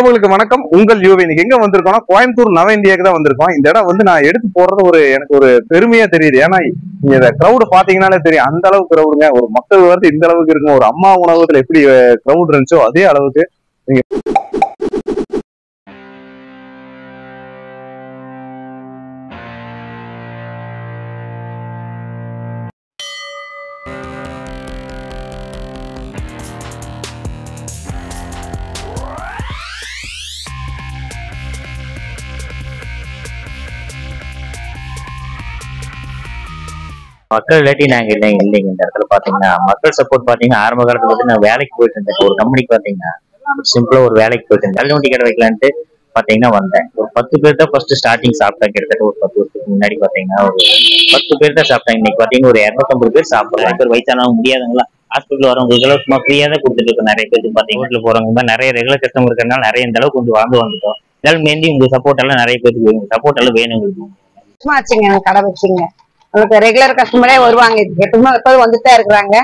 உறவுகளுக்கு வணக்கம். உங்கள் யூவி. இன்னைக்கு எங்க வந்திருக்கோம்னா கோயம்புத்தூர் நவ இந்தியாவுக்கு தான் வந்திருக்கோம். இந்த இடம் வந்து நான் எடுத்து போறது எனக்கு ஒரு பெருமையா தெரியுது. ஏன்னா இந்த கிரௌடு பாத்தீங்கன்னாலே தெரியும், அந்த அளவுக்கு கிரௌடுங்க. ஒரு மக்கள் வந்து இந்த அளவுக்கு இருக்குங்க. ஒரு அம்மா உணவகத்துல எப்படி கிரௌட் இருந்துச்சோ அதே அளவுக்கு நீங்க மக்கள் இல்லாட்டி நாங்க இல்லைங்க இந்த இடத்துல பாத்தீங்கன்னா மக்கள் சப்போர்ட் பாத்தீங்கன்னா ஆரம்ப காலத்துல வந்து நான் வேலைக்கு போயிட்டு இருந்தேன். ஒரு கம்பெனிக்கு பாத்தீங்கன்னா சிம்பிளா ஒரு வேலைக்கு போயிட்டு இருந்தேன். தள்ளுவண்டி கடை வைக்கலான்ட்டு பாத்தீங்கன்னா வந்தேன். ஒரு 10 பேர் தான் ஃபர்ஸ்ட் ஸ்டார்டிங் சாப்பிட்டேன். கிட்டத்தட்ட ஒரு 10 வருஷத்துக்கு முன்னாடி பாத்தீங்கன்னா ஒரு 10 பேர் தான் சாப்பிட்டாங்க. இன்னைக்கு பாத்தீங்கன்னா ஒரு 250 பேர் சாப்பிடுறாங்க. நிறைய பேர் வயசானவங்க முடியாதவங்களா ஹாஸ்பிட்டல் வரவங்களுக்கு சும்மா ஃப்ரீயா தான் கொடுத்துட்டு இருக்கோம். நிறைய பேருக்கு பாத்தீங்கன்னா வீட்டுல போறவங்க நிறைய ரெகுலர் கஸ்டமர் இருக்கிறதுனால நிறைய இந்த அளவுக்கு கொஞ்சம் வளர்ந்து வந்துட்டோம். இதனால மேந்தி உங்க சப்போர்ட் எல்லாம் நிறைய பேருக்கு வேணும். சப்போர்ட் எல்லாம் வேணும் உங்களுக்கு. கடை வச்சுங்க, உங்களுக்கு ரெகுலர் கஸ்டமரே வருவாங்க. எப்போதும் வந்துட்டு தான் இருக்கிறாங்க.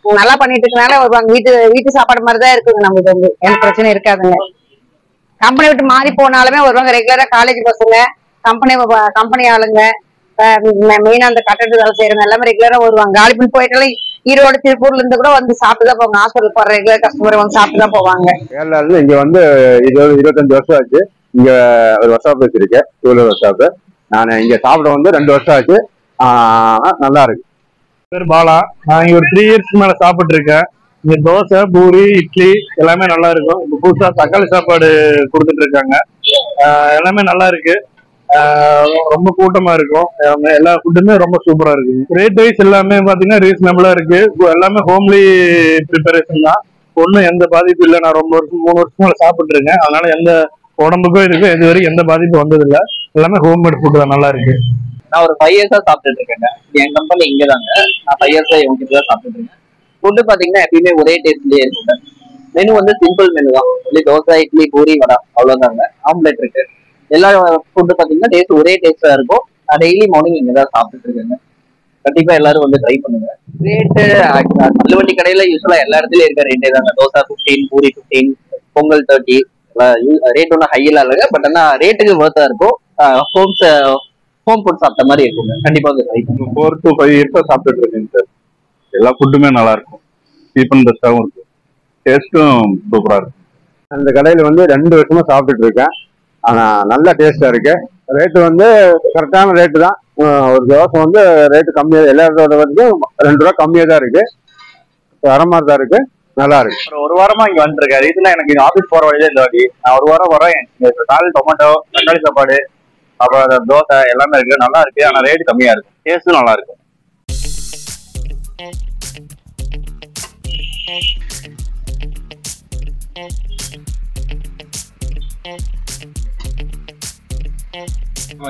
நல்லா பண்ணிட்டு இருக்கனால வருவாங்க. வீட்டு சாப்பாடு மாதிரி தான் இருக்குங்க. நம்மளுக்கு வந்து எந்த பிரச்சனையும் இருக்காதுங்க. கம்பெனி விட்டு மாறி போனாலுமே வருவாங்க. ரெகுலரா காலேஜ் பசங்க, கம்பெனி ஆளுங்க, மெயினா அந்த கட்டட வேலை செய்யறவங்க எல்லாமே ரெகுலரா வருவாங்க. காலிபன் போயிட்டாலும் ஈரோடு திருப்பூர்ல இருந்து கூட வந்து சாப்பிட்டு தான் போவாங்க. ஹாஸ்பிட்டல் போற ரெகுலர் கஸ்டமர் வந்து சாப்பிட்டு தான் போவாங்க. கேரளால இங்க வந்து 25 வருஷம் ஆச்சு. இங்க ஒரு ஒர்க் வச்சிருக்கேன், 2 ஒர்க். நான் இங்க சாப்பிட வந்து 2 வருஷம் ஆச்சு. நல்லா இருக்கு. பேர் பாலா. நான் இங்க ஒரு 3 இயர்ஸ்க்கு மேல சாப்பிட்டு இருக்கேன். இங்க தோசை, பூரி, இட்லி எல்லாமே நல்லா இருக்கும். இப்போ புதுசா தக்காளி சாப்பாடு கொடுத்துட்டு இருக்காங்க. எல்லாமே நல்லா இருக்கு. ரொம்ப கூட்டமா இருக்கும். எல்லா ஃபுட்டுமே ரொம்ப சூப்பரா இருக்கு. ரேட் வைஸ் எல்லாமே பாத்தீங்கன்னா ரீசனபிளா இருக்கு. எல்லாமே ஹோம்லி ப்ரிப்பரேஷன் தான். ஒன்றும் எந்த பாதிப்பும் இல்லை. நான் 3 வருஷம் மேல சாப்பிட்டு இருக்கேன். அதனால எந்த உடம்புக்கும் இருக்கு இது வரைக்கும் எந்த பாதிப்பும் வந்தது இல்லை. எல்லாமே ஹோம்மேட் ஃபுட் தான், நல்லா இருக்கு. நான் ஒரு 5 இயர்ஸா சாப்பிட்டுட்டு இருக்கேங்க. என் கம்பெனி இங்க தாங்க. நான் 5 இயர்ஸா இவங்க தான் சாப்பிட்டுட்டு இருக்கேன். ஃபுட்டு பாத்தீங்கன்னா எப்பயுமே ஒரே டேஸ்ட்லயே இருக்குங்க. மெனு வந்து சிம்பிள் மெனு தான். தோசை, இட்லி, பூரி, வடை அவ்வளவுதாங்க. ஆம்லெட் இருக்கு. எல்லா ஃபுட்டு பாத்தீங்கன்னா டேஸ்ட் ஒரே டேஸ்டா இருக்கும். நான் டெய்லி மார்னிங் இங்க தான் சாப்பிட்டுட்டு இருக்கேங்க. கண்டிப்பா எல்லாரும் வந்து ட்ரை பண்ணுங்க. ரேட்டு தள்ளுவண்டி கடையில யூஸ்வலா எல்லா இடத்துலயும் இருக்க ரேட்டே தாங்க. தோசை 15, பூரி 15, பொங்கல் 30. ரேட் ஒன்றும் ஹையெல்லாம் இல்லைங்க. பட் ஆனா ரேட்டுக்கு ஒர்த்தா இருக்கும். ஹோம் ஃபுட் சாப்பிட்ட மாதிரி இருக்குங்க. கண்டிப்பா வந்து ட்ரை பண்ணுங்க. 4 to 5 இயர்ஸா சாப்பிட்டுட்டு இருக்கேங்க சார். எல்லா ஃபுட்டுமே நல்லா இருக்கும். சீப் அண்ட் பெஸ்டாகவும் இருக்கு. டேஸ்ட்டும் சூப்பரா இருக்கு. அந்த கடையில வந்து 2 வருஷமா சாப்பிட்டுட்டு இருக்கேன். ஆனா நல்ல டேஸ்டா இருக்கு. ரேட்டு வந்து கரெக்டான ரேட்டு தான். ஒரு தோசை வந்து ரேட்டு கம்மியாக, எல்லா இடத்தோட வரைக்கும் 2 ரூபா கம்மியாக தான் இருக்கு. வர மாதிரி தான் இருக்கு. நல்லா இருக்கு. ஒரு வாரமா இங்க வந்துருக்கேன். ரீசனா எனக்கு ஆஃபீஸ் போற வழியில இந்த வாட்டி நான் ஒரு வாரம் வரேன். கால் டொமேட்டோ, தக்காளி சாப்பாடு, அப்புறம் தோசை எல்லாமே இருக்கு. நல்லா இருக்கு. ஆனா ரேட் கம்மியா இருக்கு. டேஸ்டும் நல்லா இருக்கு.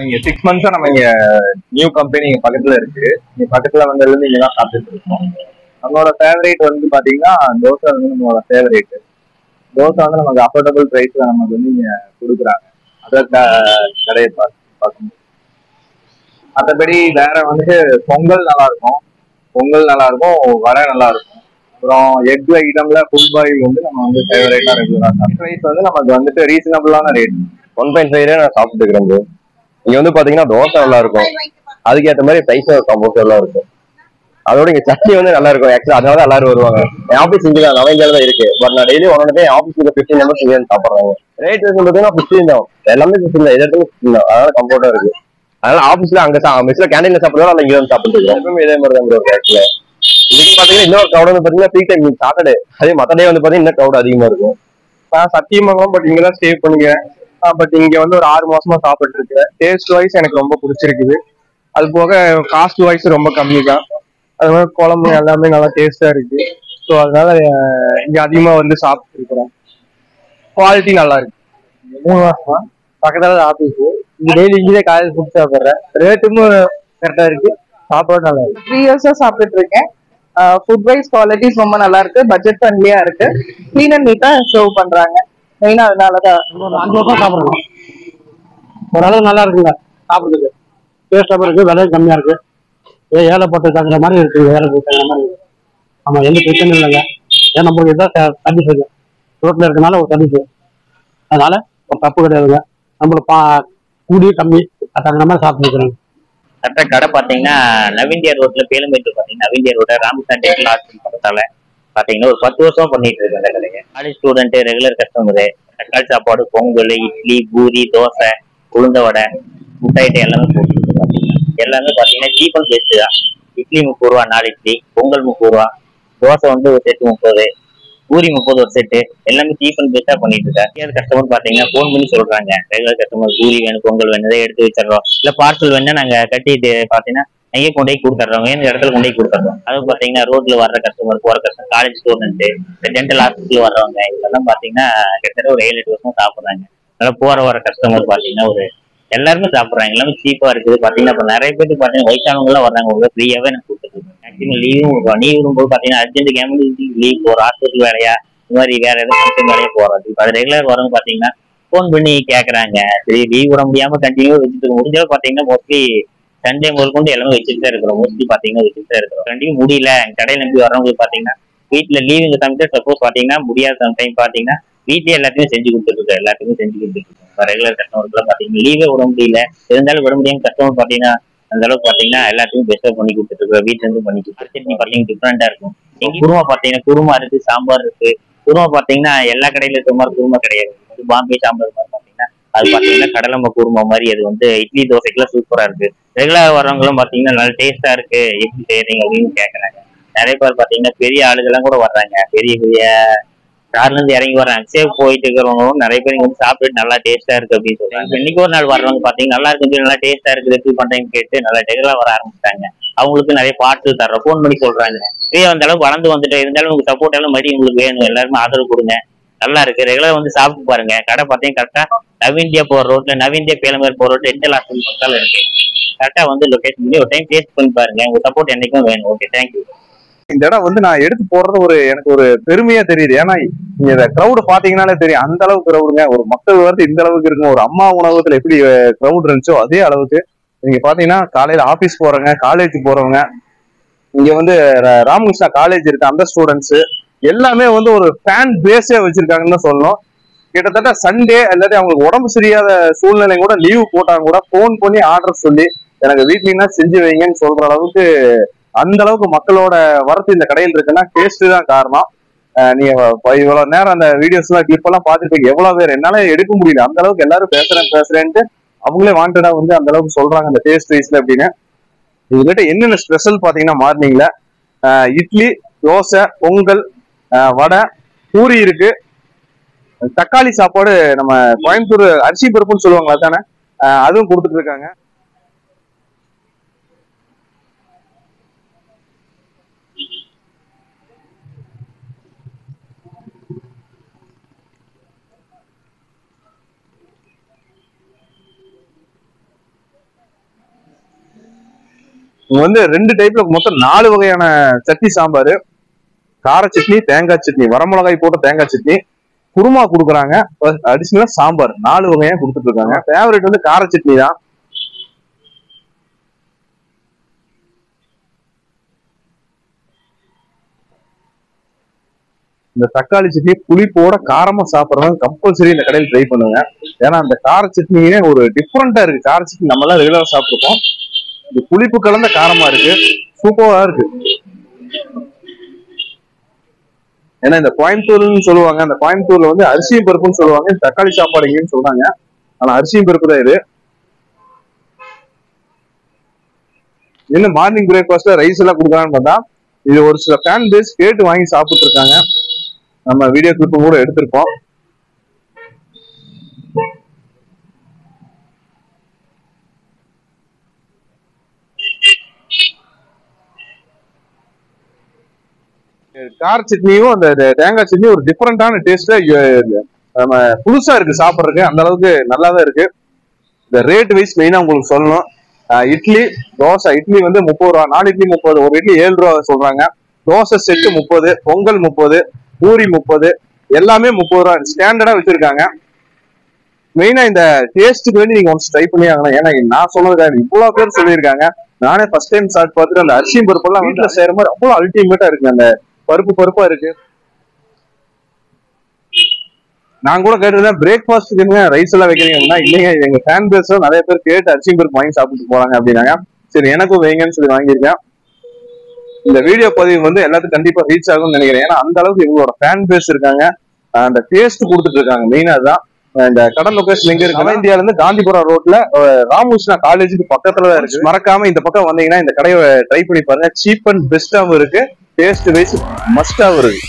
இங்க 6 months நம்ம இங்க நியூ கம்பெனி இங்க பக்கத்துல இருக்கு. இங்க பக்கத்துல வந்ததுல இருந்து இங்க தான் சாப்பிட்டுட்டு இருக்கோம். நம்மளோட ஃபேவரேட் வந்து பாத்தீங்கன்னா தோசை வந்து நம்மளோட ஃபேவரேட். தோசை வந்து நமக்கு அஃபோர்டபுள் பிரைஸ்ல நமக்கு வந்து இங்க கொடுக்குறாங்க. அதை கடையை பார்க்கும்போது மற்றபடி வேற வந்துட்டு பொங்கல் நல்லா இருக்கும். வடை நல்லா இருக்கும். அப்புறம் எக் ஐட்டம்ல ஃபுல் பாயில் வந்து நம்ம வந்து ஃபேவரேட்டா ரெகுலரா சாப்பிடும். ப்ரைஸ் வந்து நமக்கு வந்துட்டு ரீசனபிளான ரேட். 1.5 நான் சாப்பிட்டு இருக்கிறேன். இங்க வந்து பாத்தீங்கன்னா தோசை நல்லா இருக்கும். அதுக்கேற்ற மாதிரி பிரைஸும் கம்ஃபர்டபுளா இருக்கும். அதோட இங்க சட்னி வந்து நல்லா இருக்கும். ஆக்சுவலா அதனால எல்லாரும் வருவாங்க. என் ஆஃபீஸ் இங்க தான், நவஞ்சால தான் இருக்கு. பட் நான் டெய்லி ஒன்னே ஆஃபீஸ்க்கு 15 members இங்க சாப்பிடுறாங்க. ரேட் பாத்தீங்கன்னா 15 தான். எல்லாமே 15 தான். எதுவும் 15 தான். அதனால கம்ஃபர்டா இருக்கு. அதனால ஆஃபீஸ்ல அங்க மெஸ்ல கேண்டீன்ல சாப்பிடுறோம். அல்ல இங்க வந்து சாப்பிட்டு இருக்கோம். இதே மாதிரி தான் இருக்கு. ஆக்சுவலா இதுக்கு பாத்தீங்கன்னா இன்னொரு க்ரௌட் வந்து பாத்தீங்கன்னா ஃப்ரீ டைம் சாட்டர்டே. அதே மத்த டே வந்து பாத்தீங்கன்னா இன்னும் க்ரௌட் அதிகமா இருக்கும். சத்தியமங்கலம் பட் இங்க தான் ஸ்டே பண்ணுங்க. பட் இங்க வந்து ஒரு 6 மாசமா சாப்பிட்டு இருக்கேன். டேஸ்ட் வைஸ் எனக்கு ரொம்ப பிடிச்சிருக்குது. அது போக காஸ்ட் வைஸ் ரொம்ப கம்மி தான். அது மாதிரி குழம்பு எல்லாமே நல்லா டேஸ்டா இருக்கு. ஸோ அதனால இங்க அதிகமா வந்து சாப்பிட்டு இருக்கிறேன். குவாலிட்டி நல்லா இருக்கு. 3 மாசமா பக்கத்துல ஆஃபீஸ். இங்க டெய்லி இங்கே காலையில் ஃபுட் சாப்பிட்றேன். ரேட்டும் கரெக்டா இருக்கு. சாப்பாடு நல்லா இருக்கு. 3 இயர்ஸா சாப்பிட்டு இருக்கேன். ஃபுட் வைஸ் குவாலிட்டிஸ் ரொம்ப நல்லா இருக்கு. பட்ஜெட் ஃப்ரெண்ட்லியா இருக்கு. கிளீன் அண்ட் நீட்டா சர்வ் பண்றாங்க. மெயினா அதனாலதான் 5 வருஷம் சாப்பிடுறோம். ஓரளவு நல்லா இருக்குங்க சாப்பிடுறதுக்கு. டேஸ்டாக இருக்கு. விலை கம்மியா இருக்கு. ஏழைப்பட்டு தங்குற மாதிரி இருக்கு. ஏழைப்பட்டு தங்குற மாதிரி இருக்கு. ஆமா, எந்த பிரச்சனையும் இல்லைங்க. ஏன் நம்மளுக்கு இதான் சர்வீஸ் இருக்கு. ரோட்ல இருக்கனால ஒரு சர்வீஸ். அதனால ஒரு தப்பு கிடையாதுங்க. நம்மள கூடிய கம்மி தகுந்த மாதிரி சாப்பிட்டுக்கிறோம். கரெக்டா கடை பாத்தீங்கன்னா நவீந்தியா ரோட்ல பேலம்பேட்டூர் பாத்தீங்கன்னா நவீந்தியா ரோட ராமசாமி டென்டல் ஹாஸ்பிட்டல் பக்கத்தால பாத்தீங்கன்னா ஒரு 10 வருஷமா பண்ணிட்டு இருக்கு அந்த கடையை. காலேஜ் ஸ்டூடெண்ட், ரெகுலர் கஸ்டமரு, தக்காளி சாப்பாடு, பொங்கல், இட்லி, பூரி, தோசை, உளுந்த வடை, முட்டாயிட்டு எல்லாமே போட்டு பாத்தீங்கன்னா எல்லாமே பாத்தீங்கன்னா சீப் அண்ட் பெஸ்ட் தான். இட்லி 30 ரூபா 4 இட்லி, பொங்கல் 30 ரூபா, தோசை வந்து ஒரு செட்டு 30, பூரி 30 ஒரு செட்டு, எல்லாமே சீப் அண்ட் பெஸ்டா பண்ணிட்டு இருக்காரு. கஸ்டமர் பாத்தீங்கன்னா போன் பண்ணி சொல்றாங்க, ரெகுலர் கஸ்டமர் பூரி வேணும், பொங்கல் வேணும், இதை எடுத்து வச்சிடறோம், இல்ல பார்சல் வேணா நாங்க கட்டிட்டு பாத்தீங்கன்னா அங்கேயே கொண்டு போய் கொடுத்துட்றோம், இந்த இடத்துல கொண்டு போய் கொடுத்துட்றோம். அது பாத்தீங்கன்னா ரோட்ல வர்ற கஸ்டமர், போற customer, college student, dental hospital வர்றவங்க இதெல்லாம் பாத்தீங்கன்னா கிட்டத்தட்ட ஒரு 7-8 வருஷமா சாப்பிடுறாங்க. அதனால போற வர கஸ்டமர் பாத்தீங்கன்னா ஒரு எல்லாருமே சாப்பிடுறாங்க, எல்லாமே சீப்பா இருக்குது. பாத்தீங்கன்னா இப்ப நிறைய பேருக்கு பாத்தீங்கன்னா வயசானவங்க எல்லாம் வர்றாங்க, உங்களுக்கு ஃப்ரீயாவே நான் கொடுத்துருக்கேன். மேக்ஸிமம் லீவும் போது பாத்தீங்கன்னா அர்ஜென்ட் எமர்ஜென்சி லீவ், ஒரு ஹாஸ்பிட்டல் வேலையா, இந்த மாதிரி வேற எதுவும் ஃபங்க்ஷன் வேலையா போறது. இப்போ அது ரெகுலர் வரவங்க பாத்தீங்கன்னா போன் பண்ணி கேக்குறாங்க. சரி லீவ் விட முடியாம கண்டினியூ வச்சுட்டு முடிஞ்சாலும் பாத்தீங்கன்னா மோஸ்ட்லி சண்டே முதல் கொண்டு எல்லாமே வச்சுட்டு தான் இருக்கிறோம். மோஸ்ட்லி பாத்தீங்கன்னா வச்சுட்டு தான் இருக்கிறோம். கண்டிப்பா முடியல கடையை நம்பி வரவங்களுக்கு பாத்தீங்கன்னா வீட்டுல லீவுங்க சமைச்சு சப்போஸ் பாத்தீங்கன்னா முடியாத சம்டைம் பாத்தீங்கன்னா வீட்லயே எல்லாத்தையும் செஞ்சு கொடுத்துட்டு இருக்கோம். எல்லாத்துக்கும் செஞ்சு கொடுத்துட்டு இருக்கோம். ரெகுலர் கஸ்டமருக்கு பாத்தீங்கன்னா லீவே விட முடியல, இருந்தாலும் விட முடியாம கஸ்டமர் பாத்தீங்கன்னா அந்த அளவுக்கு பாத்தீங்கன்னா எல்லாத்தையும் பெஸ்டா பண்ணி கொடுத்துட்டு இருக்கோம். வீட்டுல இருந்து பண்ணி கொடுத்து சட்னி பாத்தீங்கன்னா டிஃப்ரெண்டா இருக்கும். குருமா பாத்தீங்கன்னா குருமா இருக்கு, சாம்பார் இருக்கு. குருமா பாத்தீங்கன்னா எல்லா கடையில இருக்கிற மாதிரி குருமா கிடையாது. பாம்பே சாம்பார் மாதிரி பாத்தீங்கன்னா அது பாத்தீங்கன்னா கடலம்ப குருமா மாதிரி. அது வந்து இட்லி தோசைக்கெல்லாம் சூப்பரா இருக்கு. ரெகுலர் வரவங்களும் பாத்தீங்கன்னா நல்ல டேஸ்டா இருக்கு, எப்படி செய்யறீங்க அப்படின்னு கேக்குறாங்க. நிறைய பேர் பாத்தீங்கன்னா பெரிய ஆளுகெல்லாம் கூட வர்றாங்க, பெரிய பெரிய கார்ல இருந்து இறங்கி வர்றாங்க. சேவ் போயிட்டு இருக்கிறவங்களும் நிறைய பேர் வந்து சாப்பிட்டு நல்லா டேஸ்டா இருக்கு அப்படின்னு சொல்றாங்க. இன்னைக்கு ஒரு நாள் வர்றவங்க பாத்தீங்கன்னா நல்லா இருக்கு, நல்லா டேஸ்டா இருக்கு, ரெசிபி பண்றேன்னு கேட்டு நல்லா ரெகுலரா வர ஆரம்பிச்சிட்டாங்க. அவங்களுக்கு நிறைய பார்சல் தர்றோம், ஃபோன் பண்ணி சொல்றாங்க. அந்த அளவுக்கு வளர்ந்து வந்துட்டு இருந்தாலும் உங்க சப்போர்ட் எல்லாம் மறுபடியும் உங்களுக்கு வேணும், எல்லாருமே ஆதரவு கொடுங்க, நல்லா இருக்கு, ரெகுலர் வந்து சாப்பிட்டு பாருங்க. கடை பாத்தீங்கன்னா கரெக்டா நவீந்தியா போற ரோட்ல, நவீந்தியா பேலம்பேர் போற ரோட்ல டென்டல் ஹாஸ்பிட்டல் பக்கத்தால இருக்கு. கரெக்டா வந்து லொகேஷன் பண்ணி ஒரு டைம் டேஸ்ட் பண்ணி பாருங்க. உங்க சப்போர்ட் என்னைக்கும் வேணும். Okay, thank you. இந்த இடம் வந்து நான் எடுத்து போடுறது எனக்கு ஒரு பெருமையா தெரியுது. ஏன்னா இந்த கிரௌடு பாத்தீங்கன்னாலே தெரியும், அந்த அளவுக்கு கிரௌடுங்க. ஒரு மக்கள் வரது இந்த அளவுக்கு இருக்கும். ஒரு அம்மா உணவகத்துல எப்படி கிரௌட் இருந்துச்சோ அதே அளவுக்கு நீங்க பாத்தீங்கன்னா காலையில ஆபீஸ் போறவங்க, காலேஜ் போறவங்க, இங்க வந்து ராமகிருஷ்ணா காலேஜ் இருக்கு, அந்த ஸ்டூடெண்ட்ஸ் எல்லாமே வந்து ஒரு ஃபேன் பேஸே வச்சிருக்காங்கன்னு தான் சொல்லணும். கிட்டத்தட்ட சண்டே இல்லாட்டி அவங்களுக்கு உடம்பு சரியாத சூழ்நிலை கூட லீவு போட்டாங்க கூட போன் பண்ணி ஆர்டர் சொல்லி எனக்கு வீட்லன்னா செஞ்சு வைங்கன்னு சொல்ற அளவுக்கு அந்த அளவுக்கு மக்களோட வரத்து இந்த கடையில் இருக்குன்னா டேஸ்ட் தான் காரணம். நீங்க இவ்வளவு நேரம் அந்த வீடியோஸ் எல்லாம் கிளிப் எல்லாம் பாத்துருப்பீங்க, எவ்வளவு பேர் என்னால எடுக்க முடியல, அந்த அளவுக்கு எல்லாரும் பேசுறேன்ட்டு அவங்களே வாண்டடா வந்து அந்த அளவுக்கு சொல்றாங்க அந்த டேஸ்ட் வைஸ்ல அப்படின்னு. இதுகிட்ட என்னென்ன ஸ்பெஷல் பாத்தீங்கன்னா மார்னிங்ல இட்லி, தோசை, பொங்கல், வடை, பூரி இருக்கு, தக்காளி சாப்பாடு, நம்ம கோயம்புத்தூர் அரிசி பருப்புன்னு சொல்லுவாங்க அதானே, அதுவும் கொடுத்துட்டு இருக்காங்க. இங்க வந்து 2 டைப்ல மொத்தம் 4 வகையான சட்னி சாம்பார், கார சட்னி, தேங்காய் சட்னி, வரமிளகாய் போட்ட தேங்காய் சட்னி, குருமா கொடுக்குறாங்க, அடிஷனலா சாம்பார், 4 வகையா கொடுத்துட்டு இருக்காங்க. ஃபேவரட் வந்து கார சட்னி தான். இந்த தக்காளி சட்னி புளிப்போட காரமா சாப்பிட்றவங்க கம்பல்சரி இந்த கடையில் ட்ரை பண்ணுங்க. ஏன்னா அந்த கார சட்னியே ஒரு டிஃப்ரெண்டா இருக்கு. கார சட்னி நம்ம எல்லாம் ரெகுலரா சாப்பிட்டுருப்போம், இது புளிப்பு கலந்த காரமா இருக்கு, சூப்பரா இருக்கு. ஏன்னா இந்த கோயம்புத்தூர்னு சொல்லுவாங்க, அந்த கோயம்புத்தூர்ல வந்து அரிசியும் பருப்புன்னு சொல்லுவாங்க, தக்காளி சாப்பாடுங்கன்னு சொல்றாங்க, ஆனா அரிசியும் பருப்பு தான் இது. என்ன மார்னிங் பிரேக்ஃபாஸ்ட்ல ரைஸ் எல்லாம் கொடுக்குறான்னு பார்த்தா இது ஒரு சில ஃபேன் பேஸ் கேட்டு வாங்கி சாப்பிட்டு இருக்காங்க. நம்ம வீடியோ கிளிப்பும் கூட எடுத்திருப்போம். கார சட்னியும் அந்த தேங்காய் சட்னியும் ஒரு டிஃப்ரெண்டான டேஸ்ட்ல நம்ம புதுசா இருக்கு சாப்பிட்றதுக்கு, அந்த அளவுக்கு நல்லாதான் இருக்கு. இந்த ரேட் வைஸ் மெயினா உங்களுக்கு சொல்லணும். இட்லி, தோசை, இட்லி வந்து 30 ரூபா, 4 இட்லி 30, ஒரு இட்லி 7 ரூபா சொல்றாங்க. தோசை செட்டு 30, பொங்கல் 30, பூரி 30, எல்லாமே 30 ரூபா ஸ்டாண்டர்டா வச்சிருக்காங்க. மெயினா இந்த டேஸ்ட்டுக்கு வேண்டி நீங்க ஒன்ஸ் ட்ரை பண்ணி ஆகணும். ஏன்னா நான் சொன்னதுக்காக இவ்வளவு பேர் சொல்லியிருக்காங்க. நானே ஃபர்ஸ்ட் டைம் சாப்பிட்டு பார்த்துட்டு அந்த அரிசியும் பருப்பெல்லாம் வீட்டுல செய்யற மாதிரி அவ்வளவு அல்டிமேட்டா இருக்கு. அந்த பருப்பா இருக்கு. நான் கூட கேட்டிருந்தேன் பிரேக்ஃபாஸ்ட்டுக்கு ரைஸ் எல்லாம் வைக்கிறீங்கன்னா இல்லைங்க எங்க ஃபேன் பேஸும் நிறைய பேர் கேட்டு அரிசி பருப்பு வாங்கி சாப்பிட்டு போறாங்க அப்படின்னாங்க. சரி எனக்கும் வைங்கன்னு சொல்லி வாங்கியிருக்கேன். இந்த வீடியோ பதிவு வந்து எல்லாத்துக்கும் கண்டிப்பா ரீச் ஆகும்னு நினைக்கிறேன். ஏன்னா அந்த அளவுக்கு இவங்களோட ஃபேன் பேஸ் இருக்காங்க, அந்த டேஸ்ட் கொடுத்துட்டு இருக்காங்க. மெயினா தான் இந்த கடை லொகேஷன் எங்க இருக்கு, இந்தியால இருந்து காந்திபுரம் ரோட்ல ராமகிருஷ்ணா காலேஜுக்கு பக்கத்துல தான் இருக்கு. மறக்காம இந்த பக்கம் வந்தீங்கன்னா இந்த கடையை ட்ரை பண்ணி பாருங்க. சீப் அண்ட் பெஸ்டாவும் இருக்கு, டேஸ்ட் வைஸ் மஸ்டாவும் இருக்கு.